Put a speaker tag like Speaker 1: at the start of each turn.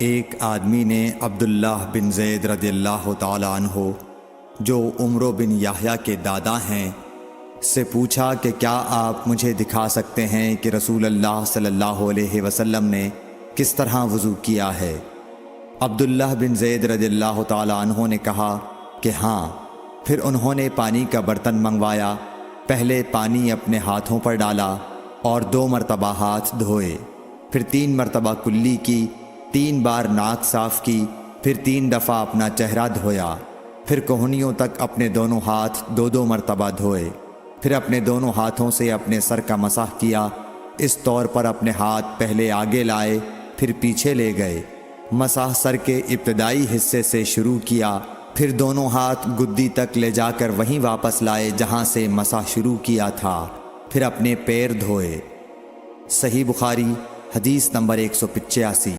Speaker 1: एक आदमी ने अब्दुल्लाह बिन ज़ैद रज़ियल्लाहु ताला अन्हो, जो उमर बिन याह्या के दादा हैं, से पूछा कि क्या आप मुझे दिखा सकते हैं कि रसूल अल्लाह सल्लल्लाहु अलैहि वसल्लम ने किस तरह वज़ू किया है। अब्दुल्लाह बिन ज़ैद रज़ियल्लाहु ताला अन्हो ने कहा कि हाँ। फिर उन्होंने पानी का बर्तन मंगवाया। पहले पानी अपने हाथों पर डाला और 2 मरतबा हाथ धोए, फिर 3 मरतबा कुल्ली की, 3 बार नाक साफ़ की, फिर 3 दफ़ा अपना चेहरा धोया, फिर कोहनियों तक अपने दोनों हाथ 2-2 मरतबा धोए, फिर अपने दोनों हाथों से अपने सर का मसाह किया। इस तौर पर अपने हाथ पहले आगे लाए, फिर पीछे ले गए। मसाह सर के इब्तदाई हिस्से से शुरू किया, फिर दोनों हाथ गुद्दी तक ले जाकर वहीं वापस लाए जहां से मसाह शुरू किया था। फिर अपने पैर धोए। सही बुखारी हदीस नंबर 185।